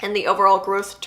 and the overall growth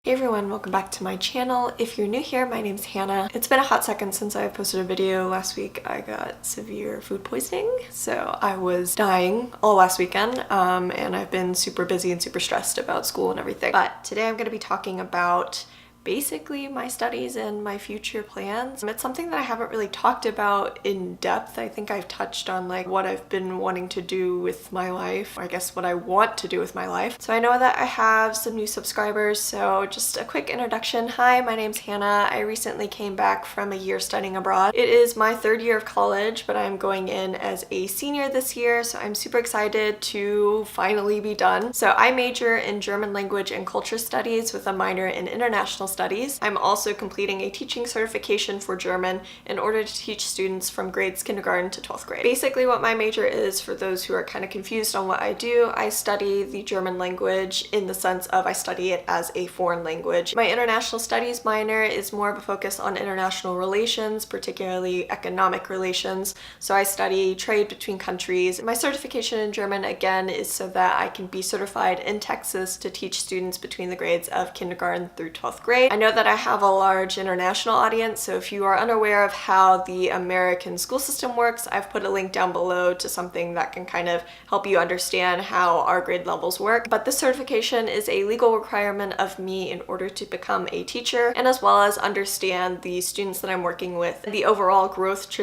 Hey everyone, welcome back to my channel. If you're new here, my name's Hannah. It's been a hot second since I posted a video. Last week I got severe food poisoning, so I was dying all last weekend, and I've been super busy and super stressed about school and everything. But today I'm going to be talking about basically my studies and my future plans. It's something that I haven't really talked about in depth. I think I've touched on like what I've been wanting to do with my life, or I guess what I want to do with my life. So I know that I have some new subscribers, so just a quick introduction. Hi, my name's Hannah. I recently came back from a year studying abroad. It is my third year of college, but I'm going in as a senior this year, so I'm super excited to finally be done. So I major in German language and culture studies with a minor in international studies. I'm also completing a teaching certification for German in order to teach students from grades kindergarten to 12th grade. Basically what my major is, for those who are kind of confused on what I do, I study the German language in the sense of I study it as a foreign language. My international studies minor is more of a focus on international relations, particularly economic relations. So I study trade between countries. My certification in German, again, is so that I can be certified in Texas to teach students between the grades of kindergarten through 12th grade. I know that I have a large international audience, so if you are unaware of how the American school system works, I've put a link down below to something that can kind of help you understand how our grade levels work. But this certification is a legal requirement of me in order to become a teacher, and as well as understand the students that I'm working with, the overall growth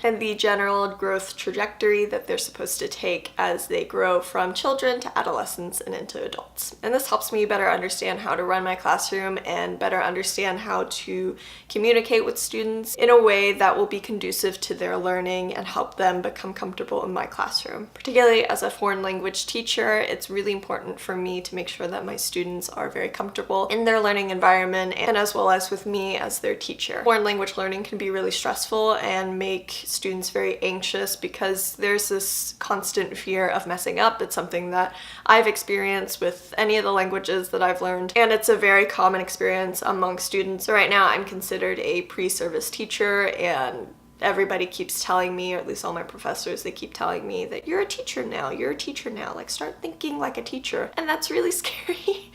and the general growth trajectory that they're supposed to take as they grow from children to adolescents and into adults. And this helps me better understand how to run my classroom and better understand how to communicate with students in a way that will be conducive to their learning and help them become comfortable in my classroom. Particularly as a foreign language teacher, it's really important for me to make sure that my students are very comfortable in their learning environment, and as well as with me as their teacher. Foreign language learning can be really stressful and make students very anxious because there's this constant fear of messing up. It's something that I've experienced with any of the languages that I've learned, and it's a very common experience among students. So right now I'm considered a pre-service teacher, and everybody keeps telling me, or at least all my professors, they keep telling me that you're a teacher now, like start thinking like a teacher. And that's really scary.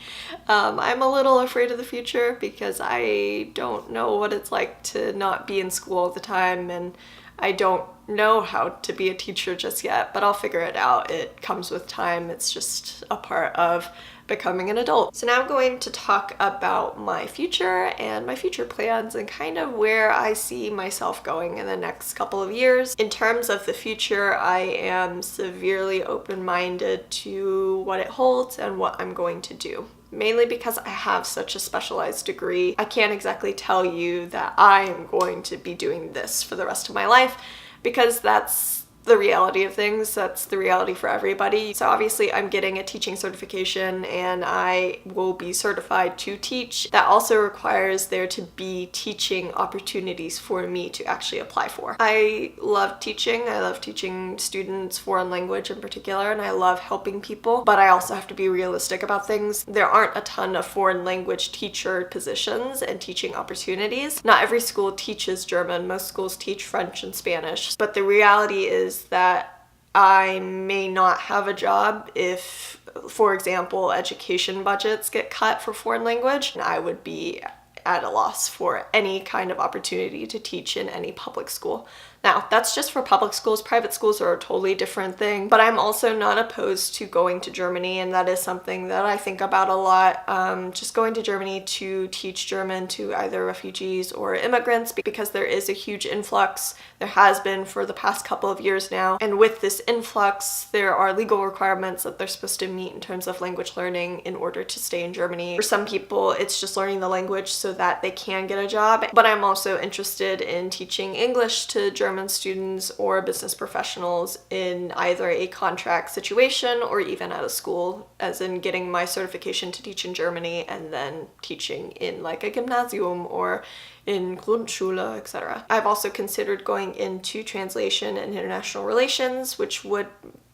I'm a little afraid of the future because I don't know what it's like to not be in school all the time, and I don't know how to be a teacher just yet, but I'll figure it out. It comes with time. It's just a part of becoming an adult. So now I'm going to talk about my future and my future plans and kind of where I see myself going in the next couple of years. In terms of the future, I am severely open-minded to what it holds and what I'm going to do. Mainly because I have such a specialized degree, I can't exactly tell you that I am going to be doing this for the rest of my life, because that's the reality of things. That's the reality for everybody. So obviously I'm getting a teaching certification and I will be certified to teach. That also requires there to be teaching opportunities for me to actually apply for. I love teaching. I love teaching students foreign language in particular, and I love helping people, but I also have to be realistic about things. There aren't a ton of foreign language teacher positions and teaching opportunities. Not every school teaches German. Most schools teach French and Spanish, but the reality is that I may not have a job if, for example, education budgets get cut for foreign language, and I would be at a loss for any kind of opportunity to teach in any public school. Now, that's just for public schools. Private schools are a totally different thing, but I'm also not opposed to going to Germany, and that is something that I think about a lot. Just going to Germany to teach German to either refugees or immigrants, because there is a huge influx. There has been for the past couple of years now, and with this influx, there are legal requirements that they're supposed to meet in terms of language learning in order to stay in Germany. For some people, it's just learning the language so that they can get a job, but I'm also interested in teaching English to German students or business professionals in either a contract situation or even at a school, as in getting my certification to teach in Germany and then teaching in like a gymnasium or in Grundschule, etc. I've also considered going into translation and international relations, which would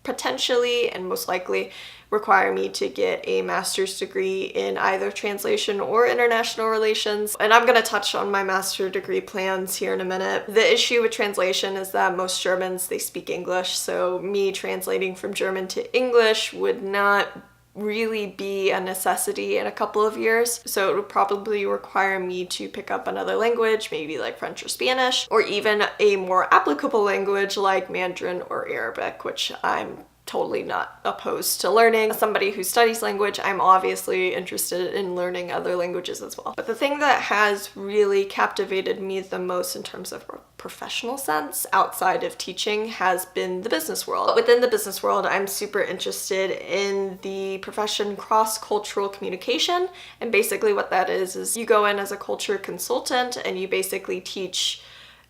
potentially and most likely require me to get a master's degree in either translation or international relations. And I'm going to touch on my master's degree plans here in a minute. The issue with translation is that most Germans, they speak English, so me translating from German to English would not really be a necessity in a couple of years. So it would probably require me to pick up another language, maybe like French or Spanish, or even a more applicable language like Mandarin or Arabic, which I'm totally not opposed to learning. As somebody who studies language, I'm obviously interested in learning other languages as well. But the thing that has really captivated me the most in terms of a professional sense outside of teaching has been the business world. Within the business world, I'm super interested in the profession cross-cultural communication. And basically what that is you go in as a culture consultant and you basically teach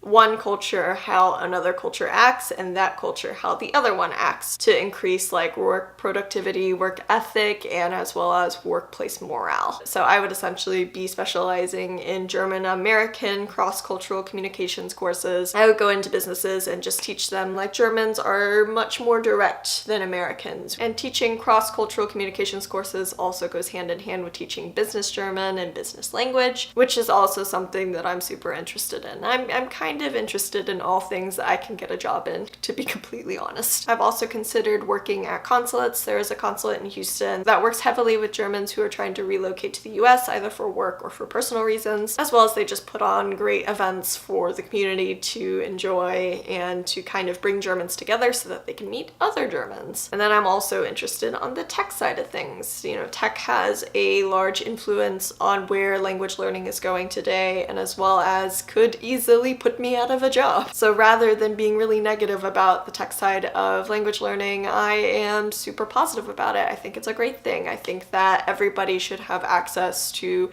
one culture how another culture acts and that culture how the other one acts to increase like work productivity, work ethic, and as well as workplace morale. So I would essentially be specializing in German American cross-cultural communications courses. I would go into businesses and just teach them like Germans are much more direct than Americans. And teaching cross-cultural communications courses also goes hand in hand with teaching business German and business language, which is also something that I'm super interested in. I'm kind of interested in all things that I can get a job in, to be completely honest. I've also considered working at consulates. There is a consulate in Houston that works heavily with Germans who are trying to relocate to the US either for work or for personal reasons, as well as they just put on great events for the community to enjoy and to kind of bring Germans together so that they can meet other Germans. And then I'm also interested on the tech side of things. You know, tech has a large influence on where language learning is going today, and as well as could easily put me out of a job. So rather than being really negative about the tech side of language learning, I am super positive about it. I think it's a great thing. I think that everybody should have access to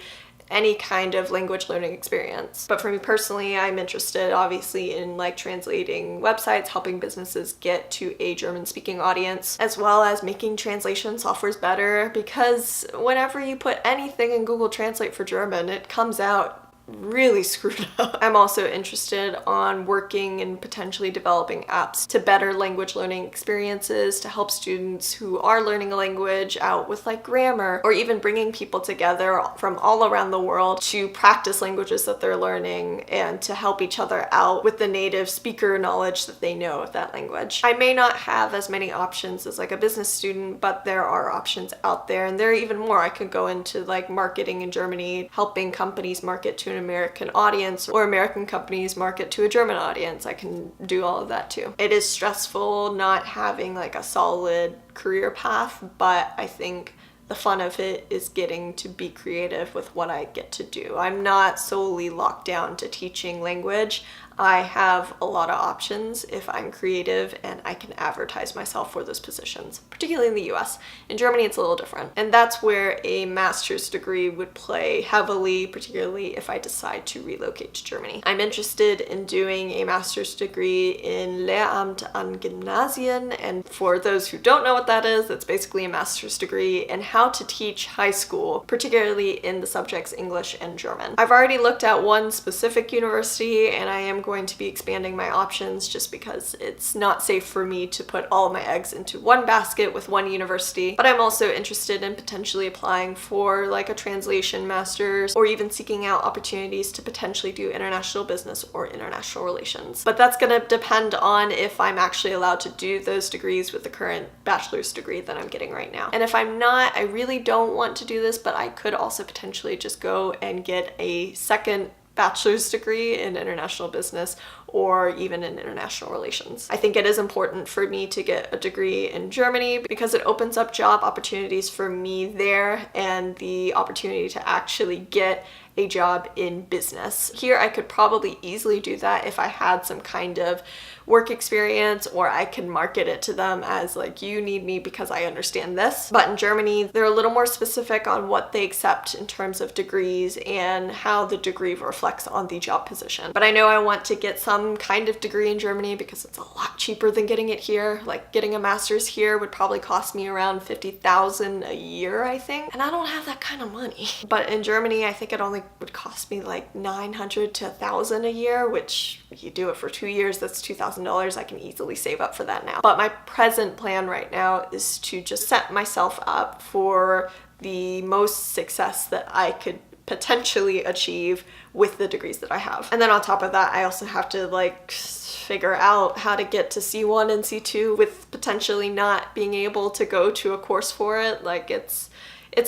any kind of language learning experience. But for me personally, I'm interested obviously in like translating websites, helping businesses get to a German speaking audience, as well as making translation softwares better, because whenever you put anything in Google Translate for German, it comes out really screwed up. I'm also interested on working and potentially developing apps to better language learning experiences, to help students who are learning a language out with like grammar, or even bringing people together from all around the world to practice languages that they're learning and to help each other out with the native speaker knowledge that they know of that language. I may not have as many options as like a business student, but there are options out there, and there are even more. I could go into like marketing in Germany, helping companies market to an American audience, or American companies market to a German audience. I can do all of that too. It is stressful not having like a solid career path, but I think the fun of it is getting to be creative with what I get to do. I'm not solely locked down to teaching language. I have a lot of options if I'm creative and I can advertise myself for those positions, particularly in the US. In Germany, it's a little different. And that's where a master's degree would play heavily, particularly if I decide to relocate to Germany. I'm interested in doing a master's degree in Lehramt an Gymnasien. And for those who don't know what that is, it's basically a master's degree in how to teach high school, particularly in the subjects English and German. I've already looked at one specific university, and I am going to be expanding my options just because it's not safe for me to put all of my eggs into one basket with one university. But I'm also interested in potentially applying for like a translation master's, or even seeking out opportunities to potentially do international business or international relations. But that's gonna depend on if I'm actually allowed to do those degrees with the current bachelor's degree that I'm getting right now. And if I'm not, I really don't want to do this, but I could also potentially just go and get a second bachelor's degree in international business or even in international relations. I think it is important for me to get a degree in Germany because it opens up job opportunities for me there and the opportunity to actually get a job in business. Here I could probably easily do that if I had some kind of work experience, or I can market it to them as like, you need me because I understand this. But in Germany, they're a little more specific on what they accept in terms of degrees and how the degree reflects on the job position. But I know I want to get some some kind of degree in Germany because it's a lot cheaper than getting it here. Like getting a master's here would probably cost me around 50,000 a year, I think. And I don't have that kind of money. But in Germany, I think it only would cost me like 900 to 1,000 a year, which you do it for 2 years, that's $2,000. I can easily save up for that now. But my present plan right now is to just set myself up for the most success that I could potentially achieve with the degrees that I have. And then on top of that, I also have to like figure out how to get to C1 and C2 with potentially not being able to go to a course for it. Like it's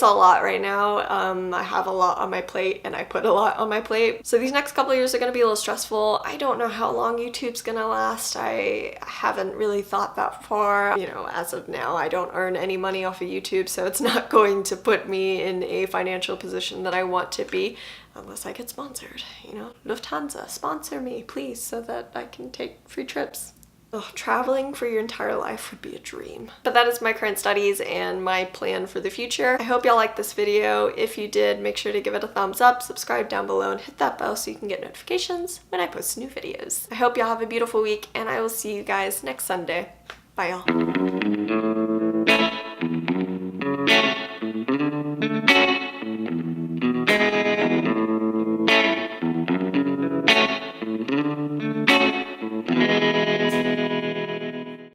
a lot right now. I have a lot on my plate and I put a lot on my plate. So these next couple of years are gonna be a little stressful. I don't know how long YouTube's gonna last. I haven't really thought that far. You know, as of now, I don't earn any money off of YouTube, so it's not going to put me in a financial position that I want to be unless I get sponsored. You know, Lufthansa, sponsor me, please, so that I can take free trips. Oh, traveling for your entire life would be a dream. But that is my current studies and my plan for the future. I hope y'all liked this video. If you did, make sure to give it a thumbs up, subscribe down below, and hit that bell so you can get notifications when I post new videos. I hope y'all have a beautiful week, and I will see you guys next Sunday. Bye, y'all.